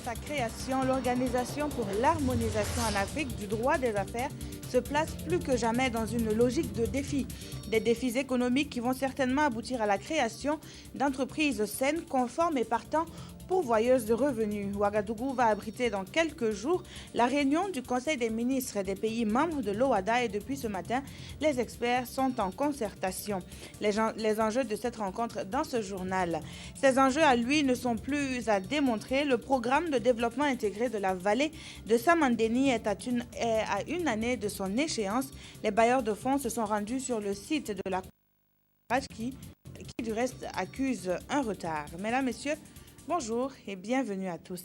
Sa création, l'Organisation pour l'harmonisation en Afrique du droit des affaires se place plus que jamais dans une logique de défis. Des défis économiques qui vont certainement aboutir à la création d'entreprises saines, conformes et partant pourvoyeuses de revenus. Ouagadougou va abriter dans quelques jours la réunion du Conseil des ministres des pays membres de l'OHADA et depuis ce matin, les experts sont en concertation. Les enjeux de cette rencontre dans ce journal. Ces enjeux à lui ne sont plus à démontrer. Le programme de développement intégré de la vallée de Samandeni est à une année de son échéance. Les bailleurs de fonds se sont rendus sur le site de la qui du reste accuse un retard. Mesdames, Messieurs, bonjour et bienvenue à tous.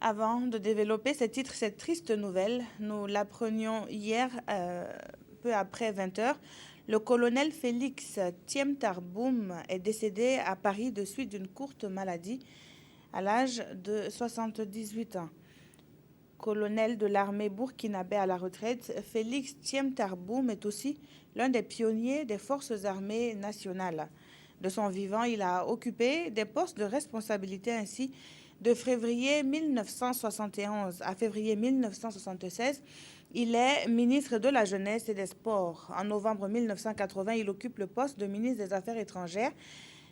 Avant de développer cette triste nouvelle, nous l'apprenions hier, peu après 20h. Le colonel Félix Thiemtarboum est décédé à Paris de suite d'une courte maladie à l'âge de 78 ans. Colonel de l'armée burkinabé à la retraite, Félix Thiemtarboum est aussi l'un des pionniers des forces armées nationales. De son vivant, il a occupé des postes de responsabilité ainsi de février 1971 à février 1976. Il est ministre de la Jeunesse et des Sports. En novembre 1980, il occupe le poste de ministre des Affaires étrangères.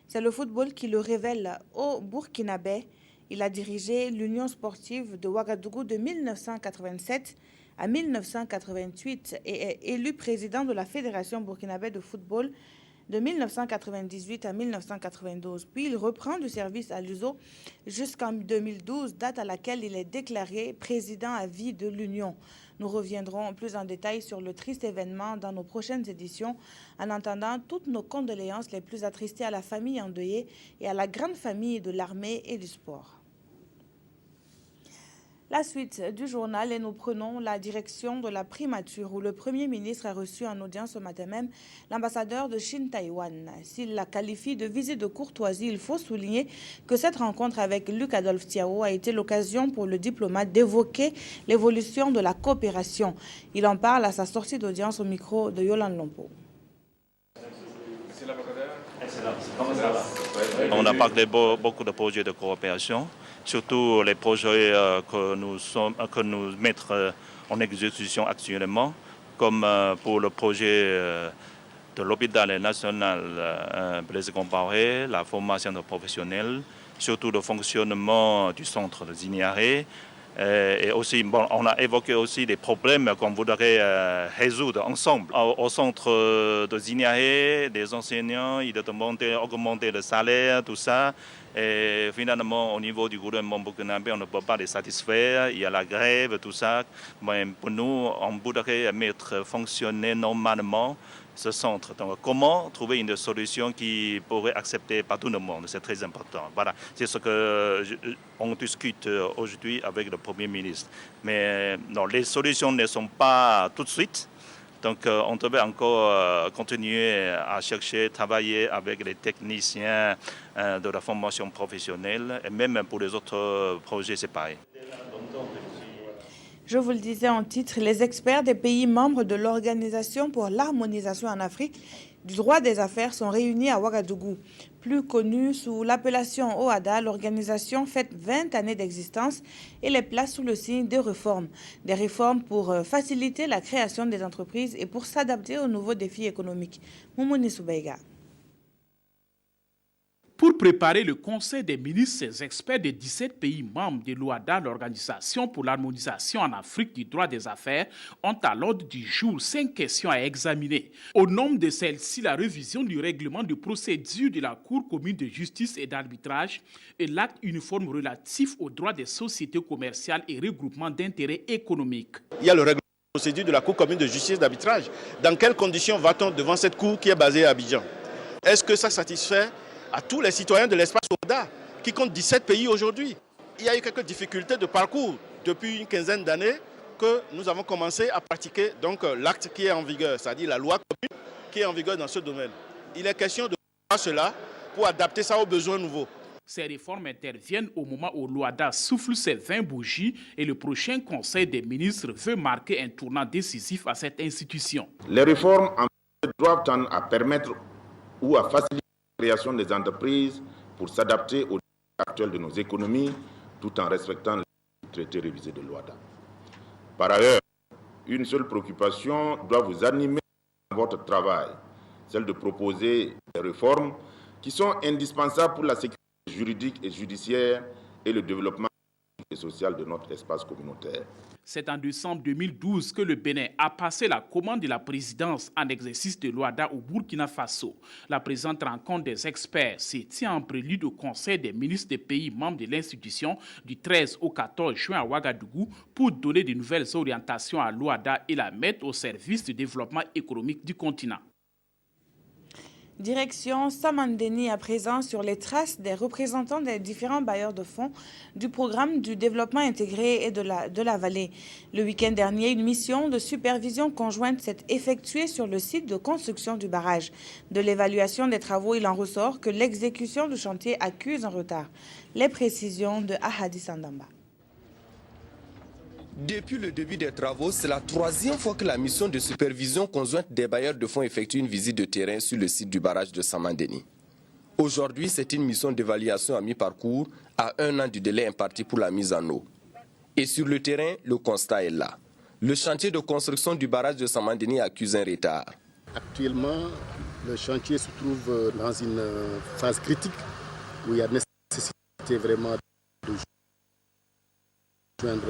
C'est le football qui le révèle au Burkinabé. Il a dirigé l'Union sportive de Ouagadougou de 1987 à 1988 et est élu président de la Fédération burkinabé de football de 1998 à 1992. Puis il reprend du service à l'USO jusqu'en 2012, date à laquelle il est déclaré président à vie de l'Union. Nous reviendrons plus en détail sur le triste événement dans nos prochaines éditions. En attendant, toutes nos condoléances les plus attristées à la famille endeuillée et à la grande famille de l'armée et du sport. La suite du journal et nous prenons la direction de la primature où le Premier ministre a reçu en audience ce matin même l'ambassadeur de Chine-Taïwan. S'il la qualifie de visite de courtoisie, il faut souligner que cette rencontre avec Luc Adolphe Thiaw a été l'occasion pour le diplomate d'évoquer l'évolution de la coopération. Il en parle à sa sortie d'audience au micro de Yolande Lompo. On a parlé beaucoup de projets de coopération, surtout les projets que nous mettons en exécution actuellement, comme pour le projet de l'hôpital national Blaise Compaoré, la formation de professionnels, surtout le fonctionnement du centre de Zignaré. Et aussi, on a évoqué aussi des problèmes qu'on voudrait résoudre ensemble. Au centre de Zignaré, des enseignants, ils demandent d'augmenter le salaire, tout ça. Et finalement, au niveau du gouvernement burkinabé, on ne peut pas les satisfaire. Il y a la grève, tout ça. Mais pour nous, on voudrait mettre fonctionner normalement ce centre. Donc, comment trouver une solution qui pourrait accepter par tout le monde? C'est très important. Voilà, c'est ce qu'on discute aujourd'hui avec le Premier ministre. Mais non, les solutions ne sont pas tout de suite. Donc, on devait encore continuer à chercher, travailler avec les techniciens de la formation professionnelle. Et même pour les autres projets, c'est pareil. Je vous le disais en titre, les experts des pays membres de l'Organisation pour l'harmonisation en Afrique du droit des affaires sont réunis à Ouagadougou. Plus connue sous l'appellation OHADA, l'organisation fête 20 années d'existence et les place sous le signe des réformes. Des réformes pour faciliter la création des entreprises et pour s'adapter aux nouveaux défis économiques. Moumouni Soubaïga. Pour préparer le Conseil des ministres, ces experts de 17 pays membres de l'OHADA, l'Organisation pour l'harmonisation en Afrique du droit des affaires, ont à l'ordre du jour 5 questions à examiner. Au nombre de celles-ci, la révision du règlement de procédure de la Cour commune de justice et d'arbitrage et l'acte uniforme relatif aux droits des sociétés commerciales et regroupements d'intérêts économiques. Il y a le règlement de procédure de la Cour commune de justice et d'arbitrage. Dans quelles conditions va-t-on devant cette cour qui est basée à Abidjan? Est-ce que ça satisfait à tous les citoyens de l'espace OHADA? qui compte 17 pays aujourd'hui. Il y a eu quelques difficultés de parcours depuis une quinzaine d'années que nous avons commencé à pratiquer donc l'acte qui est en vigueur, c'est-à-dire la loi commune qui est en vigueur dans ce domaine. Il est question de faire cela pour adapter ça aux besoins nouveaux. Ces réformes interviennent au moment où l'OHADA souffle ses 20 bougies et le prochain Conseil des ministres veut marquer un tournant décisif à cette institution. Les réformes en fait doivent tendre à permettre ou à faciliter la création des entreprises pour s'adapter aux défis actuels de nos économies tout en respectant les traités révisés de l'OHADA. Par ailleurs, une seule préoccupation doit vous animer dans votre travail, celle de proposer des réformes qui sont indispensables pour la sécurité juridique et judiciaire et le développement et social de notre espace communautaire. C'est en décembre 2012 que le Bénin a passé la commande de la présidence en exercice de l'OHADA au Burkina Faso. La présente rencontre des experts se tient en prélude au Conseil des ministres des pays membres de l'institution du 13 au 14 juin à Ouagadougou pour donner de nouvelles orientations à l'OHADA et la mettre au service du développement économique du continent. Direction Samandeni à présent sur les traces des représentants des différents bailleurs de fonds du programme du développement intégré et de la vallée. Le week-end dernier, une mission de supervision conjointe s'est effectuée sur le site de construction du barrage. De l'évaluation des travaux, il en ressort que l'exécution du chantier accuse un retard. Les précisions de Ahadi Sandamba. Depuis le début des travaux, c'est la troisième fois que la mission de supervision conjointe des bailleurs de fonds effectue une visite de terrain sur le site du barrage de Samandeni. Aujourd'hui, c'est une mission d'évaluation à mi-parcours à 1 an du délai imparti pour la mise en eau. Et sur le terrain, le constat est là. Le chantier de construction du barrage de Samandeni accuse un retard. Actuellement, le chantier se trouve dans une phase critique où il y a nécessité vraiment de joindre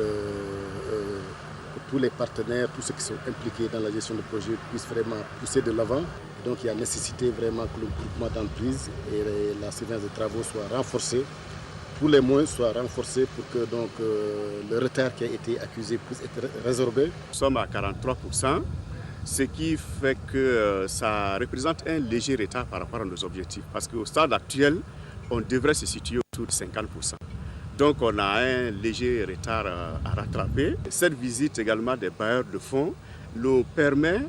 tous les partenaires, tous ceux qui sont impliqués dans la gestion du projet puissent vraiment pousser de l'avant. Donc il y a nécessité vraiment que le groupement d'entreprises et la surveillance des travaux soient renforcés, tous les moyens soient renforcés pour que donc, le retard qui a été accusé puisse être résorbé. Nous sommes à 43%, ce qui fait que ça représente un léger retard par rapport à nos objectifs. Parce qu'au stade actuel, on devrait se situer autour de 50%. Donc on a un léger retard à rattraper. Cette visite également des bailleurs de fonds nous permet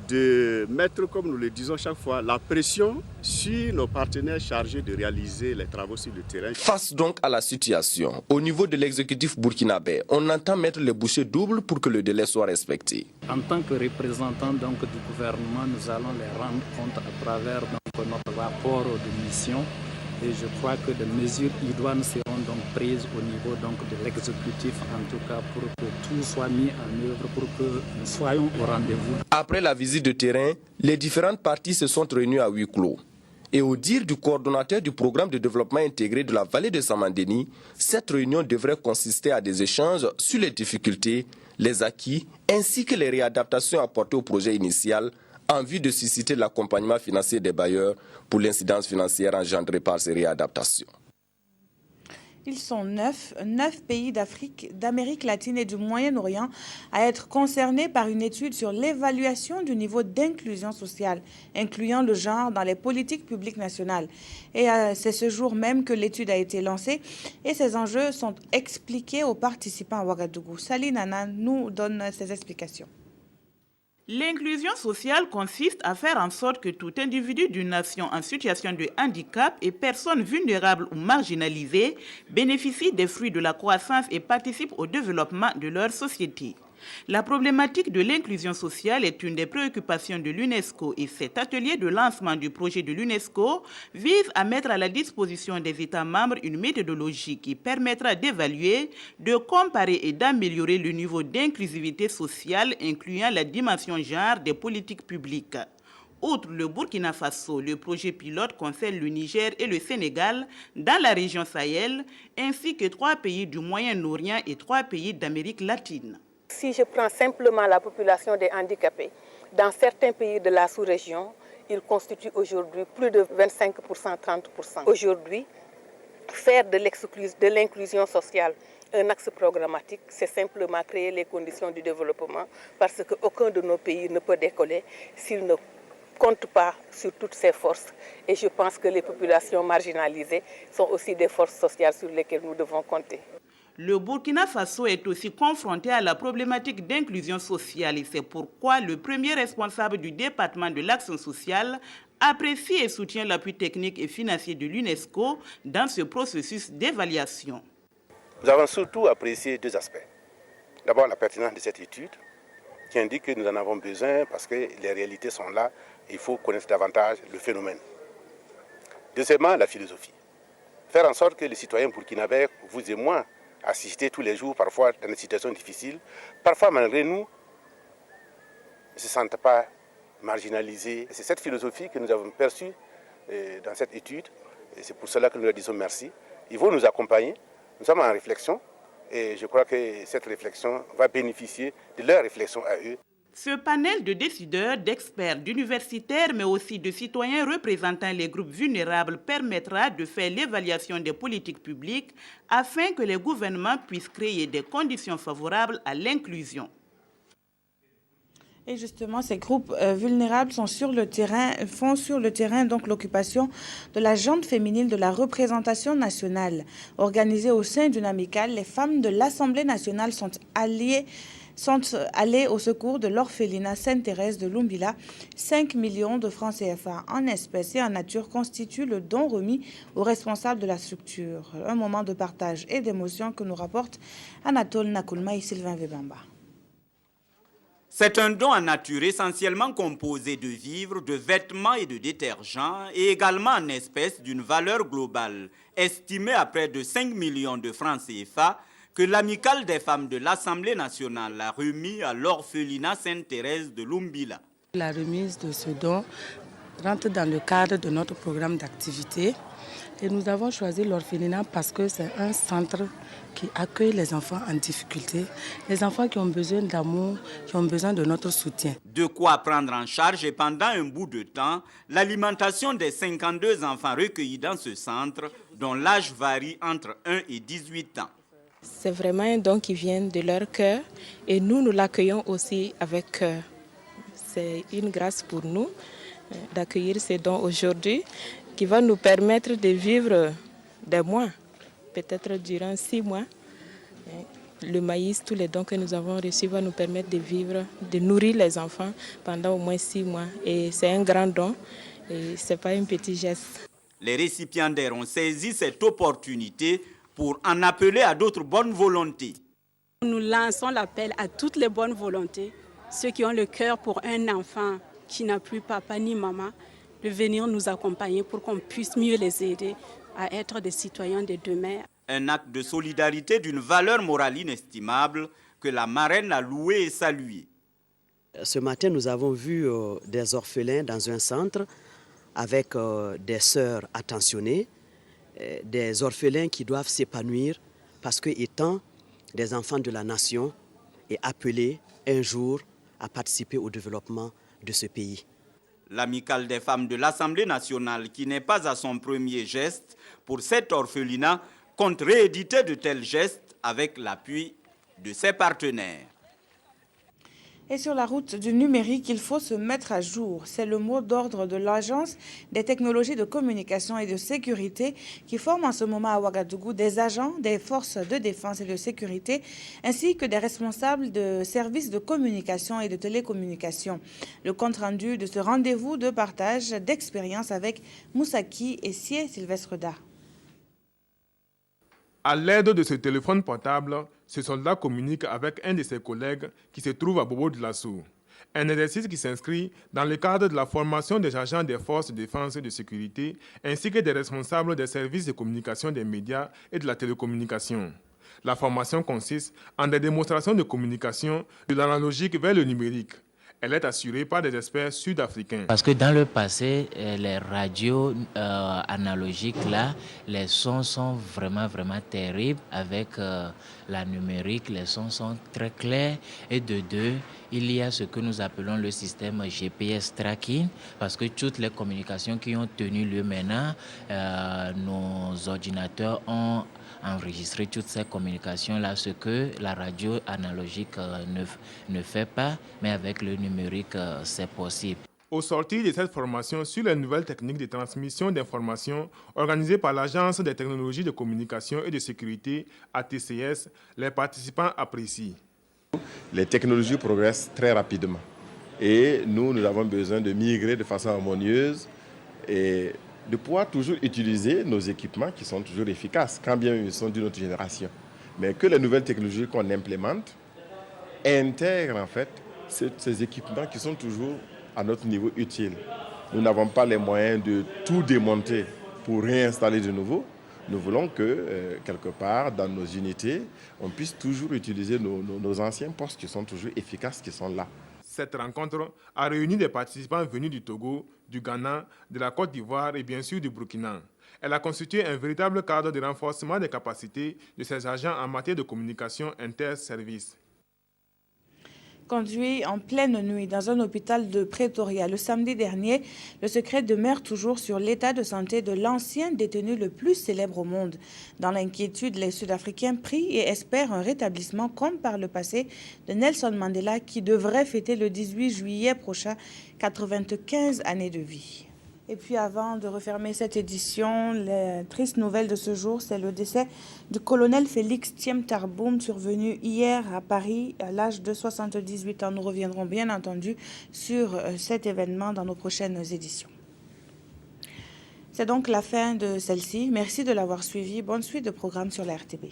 de mettre, comme nous le disons chaque fois, la pression sur nos partenaires chargés de réaliser les travaux sur le terrain. Face donc à la situation, au niveau de l'exécutif burkinabé, on entend mettre les bouchées doubles pour que le délai soit respecté. En tant que représentants donc, du gouvernement, nous allons les rendre compte à travers donc, notre rapport de mission. Et je crois que des mesures idoines seront donc prises au niveau donc, de l'exécutif, en tout cas pour que tout soit mis en œuvre, pour que nous soyons au rendez-vous. Après la visite de terrain, les différentes parties se sont réunies à huis clos. Et au dire du coordonnateur du programme de développement intégré de la vallée de Samandeni, cette réunion devrait consister à des échanges sur les difficultés, les acquis, ainsi que les réadaptations apportées au projet initial, en vue de susciter l'accompagnement financier des bailleurs pour l'incidence financière engendrée par ces réadaptations. Ils sont 9 pays d'Amérique latine et du Moyen-Orient à être concernés par une étude sur l'évaluation du niveau d'inclusion sociale, incluant le genre dans les politiques publiques nationales. Et c'est ce jour même que l'étude a été lancée et ces enjeux sont expliqués aux participants à Ouagadougou. Sali Nana nous donne ces explications. L'inclusion sociale consiste à faire en sorte que tout individu d'une nation en situation de handicap et personnes vulnérables ou marginalisées bénéficie des fruits de la croissance et participe au développement de leur société. La problématique de l'inclusion sociale est une des préoccupations de l'UNESCO et cet atelier de lancement du projet de l'UNESCO vise à mettre à la disposition des États membres une méthodologie qui permettra d'évaluer, de comparer et d'améliorer le niveau d'inclusivité sociale incluant la dimension genre des politiques publiques. Outre le Burkina Faso, le projet pilote concerne le Niger et le Sénégal dans la région Sahel, ainsi que 3 pays du Moyen-Orient et 3 pays d'Amérique latine. Si je prends simplement la population des handicapés, dans certains pays de la sous-région, ils constituent aujourd'hui plus de 25%, 30%. Aujourd'hui, faire de l'inclusion sociale un axe programmatique, c'est simplement créer les conditions du développement parce qu'aucun de nos pays ne peut décoller s'il ne compte pas sur toutes ces forces. Et je pense que les populations marginalisées sont aussi des forces sociales sur lesquelles nous devons compter. Le Burkina Faso est aussi confronté à la problématique d'inclusion sociale et c'est pourquoi le premier responsable du département de l'action sociale apprécie et soutient l'appui technique et financier de l'UNESCO dans ce processus d'évaluation. Nous avons surtout apprécié deux aspects. D'abord, la pertinence de cette étude qui indique que nous en avons besoin parce que les réalités sont là et il faut connaître davantage le phénomène. Deuxièmement, la philosophie. Faire en sorte que les citoyens burkinabés, vous et moi, assister tous les jours, parfois dans des situations difficiles, parfois malgré nous, ne se sentent pas marginalisés. C'est cette philosophie que nous avons perçue dans cette étude et c'est pour cela que nous leur disons merci. Ils vont nous accompagner, nous sommes en réflexion et je crois que cette réflexion va bénéficier de leur réflexion à eux. Ce panel de décideurs, d'experts, d'universitaires, mais aussi de citoyens représentant les groupes vulnérables permettra de faire l'évaluation des politiques publiques afin que les gouvernements puissent créer des conditions favorables à l'inclusion. Et justement, ces groupes vulnérables font sur le terrain donc l'occupation de la jante féminine de la représentation nationale. Organisée au sein d'une amicale, les femmes de l'Assemblée nationale sont allées au secours de l'orphelinat Sainte-Thérèse de Lumbila. 5 millions de francs CFA en espèces et en nature constituent le don remis aux responsables de la structure. Un moment de partage et d'émotion que nous rapportent Anatole Nakoulma et Sylvain Vebamba. C'est un don en nature essentiellement composé de vivres, de vêtements et de détergents et également en espèces d'une valeur globale estimée à près de 5 millions de francs CFA que l'amicale des femmes de l'Assemblée nationale a remis à l'orphelinat Sainte-Thérèse de Lumbila. La remise de ce don rentre dans le cadre de notre programme d'activité et nous avons choisi l'orphelinat parce que c'est un centre qui accueille les enfants en difficulté, les enfants qui ont besoin d'amour, qui ont besoin de notre soutien. De quoi prendre en charge et pendant un bout de temps, l'alimentation des 52 enfants recueillis dans ce centre dont l'âge varie entre 1 et 18 ans. C'est vraiment un don qui vient de leur cœur et nous l'accueillons aussi avec cœur. C'est une grâce pour nous d'accueillir ces dons aujourd'hui qui va nous permettre de vivre des mois, peut-être durant 6 mois. Le maïs, tous les dons que nous avons reçus vont nous permettre de vivre, de nourrir les enfants pendant au moins 6 mois. Et c'est un grand don et ce n'est pas un petit geste. Les récipiendaires ont saisi cette opportunité pour en appeler à d'autres bonnes volontés. Nous lançons l'appel à toutes les bonnes volontés, ceux qui ont le cœur pour un enfant qui n'a plus papa ni maman, de venir nous accompagner pour qu'on puisse mieux les aider à être des citoyens de demain. Un acte de solidarité d'une valeur morale inestimable que la marraine a loué et salué. Ce matin, nous avons vu des orphelins dans un centre avec des sœurs attentionnées, des orphelins qui doivent s'épanouir parce qu'étant des enfants de la nation et appelés un jour à participer au développement de ce pays. L'amicale des femmes de l'Assemblée nationale, qui n'est pas à son premier geste pour cet orphelinat, compte rééditer de tels gestes avec l'appui de ses partenaires. Et sur la route du numérique, il faut se mettre à jour. C'est le mot d'ordre de l'Agence des technologies de communication et de sécurité qui forme en ce moment à Ouagadougou des agents des forces de défense et de sécurité ainsi que des responsables de services de communication et de télécommunication. Le compte-rendu de ce rendez-vous de partage d'expérience avec Moussaki et Sié Sylvestre Da. À l'aide de ce téléphone portable, ce soldat communique avec un de ses collègues qui se trouve à Bobo-Dioulasso. Un exercice qui s'inscrit dans le cadre de la formation des agents des forces de défense et de sécurité ainsi que des responsables des services de communication des médias et de la télécommunication. La formation consiste en des démonstrations de communication de l'analogique vers le numérique. Elle est assurée par des experts sud-africains. Parce que dans le passé, les radios analogiques, là, les sons sont vraiment terribles. Avec la numérique, les sons sont très clairs. Et de deux, il y a ce que nous appelons le système GPS tracking. Parce que toutes les communications qui ont tenu lieu maintenant, nos ordinateurs ont enregistrer toutes ces communications-là, ce que la radio analogique ne fait pas, mais avec le numérique, c'est possible. Au sortir de cette formation sur les nouvelles techniques de transmission d'informations organisées par l'Agence des technologies de communication et de sécurité, ATCS, les participants apprécient. Les technologies progressent très rapidement et nous avons besoin de migrer de façon harmonieuse et de pouvoir toujours utiliser nos équipements qui sont toujours efficaces, quand bien ils sont d'une autre génération. Mais que les nouvelles technologies qu'on implémente intègrent en fait ces équipements qui sont toujours à notre niveau utile. Nous n'avons pas les moyens de tout démonter pour réinstaller de nouveau. Nous voulons que, quelque part, dans nos unités, on puisse toujours utiliser nos anciens postes qui sont toujours efficaces, qui sont là. Cette rencontre a réuni des participants venus du Togo, du Ghana, de la Côte d'Ivoire et bien sûr du Burkina. Elle a constitué un véritable cadre de renforcement des capacités de ces agents en matière de communication inter-services. Conduit en pleine nuit dans un hôpital de Pretoria le samedi dernier, le secret demeure toujours sur l'état de santé de l'ancien détenu le plus célèbre au monde. Dans l'inquiétude, les Sud-Africains prient et espèrent un rétablissement comme par le passé de Nelson Mandela qui devrait fêter le 18 juillet prochain 95 années de vie. Et puis avant de refermer cette édition, la triste nouvelle de ce jour, c'est le décès du colonel Félix Thiem-Tarboum, survenu hier à Paris à l'âge de 78 ans. Nous reviendrons bien entendu sur cet événement dans nos prochaines éditions. C'est donc la fin de celle-ci. Merci de l'avoir suivi. Bonne suite de programme sur la RTB.